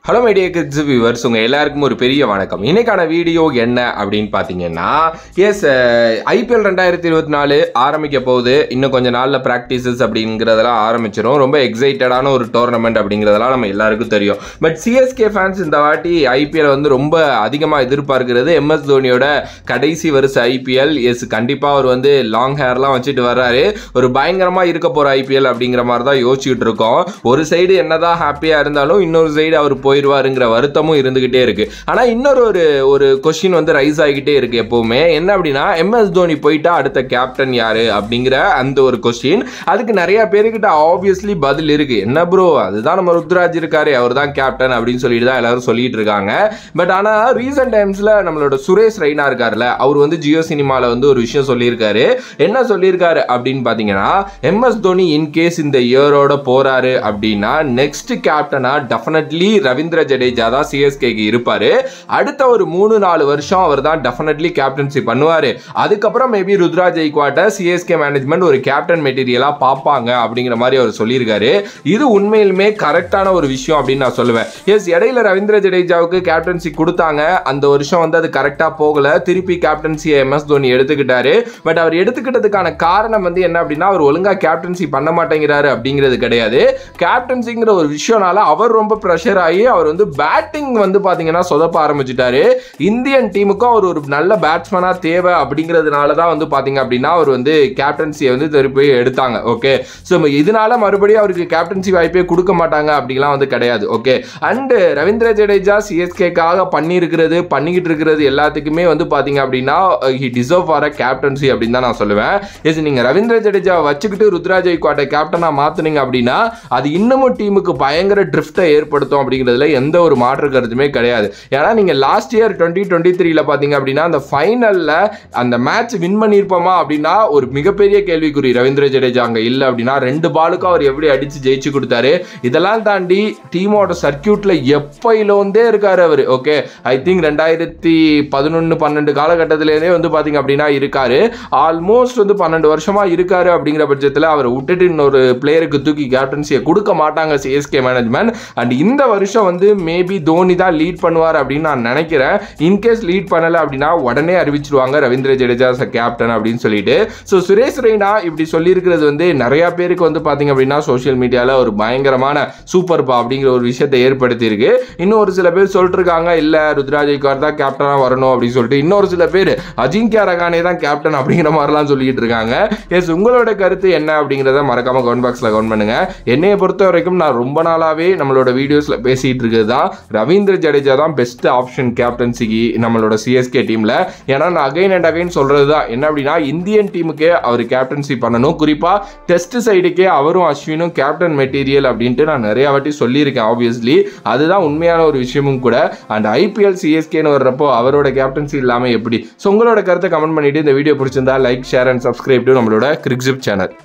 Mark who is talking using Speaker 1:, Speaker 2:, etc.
Speaker 1: Hello media kids viewers, உங்கள் எல்லாருக்கும் ஒரு பெரிய வணக்கம். இன்னைக்கான வீடியோ என்ன அப்படின்னு பார்த்தீங்கன்னா, ஐபிஎல் 2024 ஆரம்பிக்க போகுது. இன்னும் கொஞ்சம் நாளில் ப்ராக்டிசஸ் அப்படிங்கிறதெல்லாம் ஆரம்பிச்சிடும். ரொம்ப எக்ஸைட்டடான ஒரு டோர்னமெண்ட் அப்படிங்கிறதெல்லாம் நம்ம எல்லாருக்கும் தெரியும். பட் சிஎஸ்கே ஃபேன்ஸ் இந்த வாட்டி ஐபிஎல் வந்து ரொம்ப அதிகமாக எதிர்பார்க்கிறது எம்எஸ் தோனியோட கடைசி வருஷ ஐபிஎல். கண்டிப்பாக அவர் வந்து லாங் ஹேர்லாம் வச்சுட்டு வர்றாரு. ஒரு பயங்கரமாக இருக்க போகிற ஐபிஎல் அப்படிங்கிற மாதிரி தான் யோசிச்சுட்டு இருக்கோம். ஒரு சைடு என்னதான் ஹாப்பியாக இருந்தாலும் இன்னொரு சைடு அவர் போயிருவாருங்கிற வருத்தமும் இருந்துகிட்டே இருக்கு. ஆனா இன்னொரு ஒரு கொஸ்டின் வந்து ரைஸ் ஆகிட்டே இருக்கு எப்பவுமே. என்ன அப்படின்னா, எம்எஸ் தோனி போயிட்டா அடுத்த கேப்டன் யாரு அப்படிங்கிற அந்த ஒரு கொஸ்டின். அதுக்கு நிறைய பேருக்கிட்ட ஆப்வியஸ்லி பதில் இருக்கு. என்ன ப்ரோ, அதுதான் நம்ம ருத்ராஜ் இருக்காரு, அவர் தான் கேப்டன் அப்படின்னு சொல்லிட்டு தான் எல்லாரும் சொல்லிட்டு இருக்காங்க. பட் ஆனா ரீசன்ட் டைம்ஸ்ல நம்மளோட சுரேஷ் ரெய்னா இருக்காருல்ல, அவர் வந்து ஜியோ சினிமால வந்து ஒரு விஷயம் சொல்லியிருக்காரு. என்ன சொல்லியிருக்காரு அப்படின்னு பாத்தீங்கன்னா, எம்எஸ் தோனி இன்கேஸ் இந்த இயரோட போறாரு அப்படின்னா நெக்ஸ்ட் கேப்டனா டெஃபினெட்லி ரவீந்திர ஜடேஜா தான் சிஎஸ்கேக்கு இருப்பாரு. அடுத்த ஒரு 3-4 வருஷம் அவர் தான் டெஃபினெட்லி கேப்டன்சி பண்ணுவாரு. அதுக்கப்புறம் மேபி ருத்ராஜ் ஐக்வாட்ட சிஎஸ்கே மேனேஜ்மெண்ட் ஒரு கேப்டன் மெட்டீரியலா பார்ப்பாங்க அப்படிங்கிற மாதிரி அவர் சொல்லியிருக்காரு. இது உண்மையிலுமே கரெக்டான ஒரு விஷயம் அப்படின்னு நான் சொல்லுவேன். இடையில ரவீந்திர ஜடேஜாவுக்கு கேப்டன்சி கொடுத்தாங்க. அந்த வருஷம் வந்து அது கரெக்டா போகல. திருப்பி கேப்டன்சியை எம்எஸ் தோனி எடுத்துக்கிட்டாரு. பட் அவர் எடுத்துக்கிட்டதுக்கான காரணம் வந்து என்ன அப்படின்னா, அவர் ஒழுங்கா கேப்டன்சி பண்ண மாட்டேங்கிறாரு அப்படிங்கிறது கிடையாது. கேப்டன்சிங்கிற ஒரு விஷயம்னால அவர் ரொம்ப ப்ரெஷர் ஆகி அவர் வந்து பேட்டிங் வந்து பாத்தீங்கன்னா சொதப்ப ஆரம்பிச்சிட்டாரு. இந்தியன் டீமுக்கும் அவர் ஒரு நல்ல பேட்ஸ்மேனா தேவை அப்படிங்கிறதுனால தான் வந்து பாத்தீங்க அப்படின்னா அவர் வந்து கேப்டன்சியை வந்து திருப்பி எடுத்தாங்க. ஓகே, ஸோ இதனால மறுபடியும் அவருக்கு கேப்டன்சி வாய்ப்பே கொடுக்க மாட்டாங்க அப்படிலாம் வந்து கிடையாது. ஓகே, அண்ட் ரவீந்திர ஜடேஜா சிஎஸ்கேக்காக பண்ணிக்கிட்டு இருக்கிறது எல்லாத்துக்குமே வந்து பாத்தீங்க அப்படின்னா he deserve for a captaincy அப்படின்னு தான் நான் சொல்லுவேன். நீங்க ரவீந்திர ஜடேஜா வச்சுக்கிட்டு ருத்ராஜ் ஐக்வாட்டை கேப்டனா மாத்துனீங்க அப்படின்னா அது இன்னமும் டீமுக்கு பயங்கர ட்ரிஃப்ட்டை ஏற்படுத்தும் அப்படிங்கிறதுல எந்த ஒரு மாற்று கருத்துமே கிடையாது. ஏன்னா நீங்க லாஸ்ட் இயர் 2023 பாத்தீங்க அப்படின்னா அந்த ஃபைனல்ல அந்த மேட்ச் வின் பண்ணிருப்போமா அப்படின்னா ஒரு மிகப்பெரிய கேள்விக்குறி. ரவீந்திர ஜடேஜா அங்க இல்ல அப்படின்னா 2 பாலுக்கு அவர் எப்படி அடிச்சு ஜெயிச்சு கொடுத்தாரு. இதெல்லாம் தாண்டி டீமோட சர்க்கியூட்ல எப்பயிலோந்தே இருக்காரு அவர். ஓகே, ஐ திங்க் 2011-12 காலகட்டத்திலேயே வந்து பாத்தீங்க அப்படின்னா இருக்காரு. ஆல்மோஸ்ட் வந்து 12 வருஷமா இருக்காரு. அப்படிங்கிற பட்சத்தில் அவரை விட்டுட்டு இன்னொரு பிளேயருக்கு தூக்கி கேப்டன்சியை கொடுக்க மாட்டாங்க சிஎஸ்கே மேனேஜ்மெண்ட். அண்ட் இந்த வருஷம் வந்து மேபி தோனி தான் லீட் பண்ணுவார் அப்படின்னு நான் நினைக்கிறேன். இன்கேஸ் லீட் பண்ணல அப்படின்னா உடனே அறிவிச்சிருவாங்க ரவீந்திர ஜடேஜா கேப்டன் அப்படின்னு சொல்லிட்டு. ஸோ சுரேஷ் ரெய்னா இப்படி சொல்லியிருக்கிறது வந்து நிறைய பேருக்கு வந்து பாத்தீங்க அப்படின்னா சோசியல் மீடியால ஒரு பயங்கரமான சூப்பர் பா அப்படிங்கிற ஒரு விஷயத்தை ஏற்படுத்தி இருக்கு. இன்னும் ஒரு சில பேர் சொல்லிட்டு இருக்காங்க, இல்ல ருத்ராஜ் ஐக்வாட் தான் கேப்டனா வரணும் அப்படின்னு சொல்லிட்டு. இன்னொரு சில பேர் அஜிங்கியா ரகானே தான் கேப்டன் அப்படிங்கிற மாதிரிலாம் சொல்லிட்டு இருக்காங்க. உங்களோட கருத்து என்ன அப்படிங்கிறத மறக்காம கமெண்ட் பாக்ஸ்ல கமெண்ட் பண்ணுங்க. என்னைய பொறுத்த வரைக்கும் நான் ரொம்ப நாளாவே நம்மளோட வீடியோஸ்ல பேசிட்டு இருக்கிறது தான் ரவீந்திர ஜடேஜா தான் பெஸ்ட் ஆப்ஷன் கேப்டன்சிக்கு நம்மளோட சிஎஸ்கே டீம்ல. ஏன்னா நான் அகைன் அண்ட் அகைன் சொல்றது தான் என்ன அப்படின்னா, இந்தியன் டீமுக்கே அவர் கேப்டன்சி பண்ணணும். குறிப்பா டெஸ்ட் சைடுக்கே அவரும் அஸ்வினும் கேப்டன் மெட்டீரியல் அப்படின்ட்டு நான் நிறைய வாட்டி சொல்லியிருக்கேன். ஆப்வியஸ்லி அதுதான் உண்மையான ஒரு விஷயமும் கூட. அண்ட் ஐபிஎல் சிஎஸ்கேன்னு வர்றப்போ அவரோட கேப்டன்சி இல்லாம எப்படி? ஸோ உங்களோட கருத்தை கமெண்ட் பண்ணிட்டு இந்த வீடியோ பிடிச்சிருந்தா like, share and subscribe to நம்மளோட கிரிக்ஸிப் சேனல்.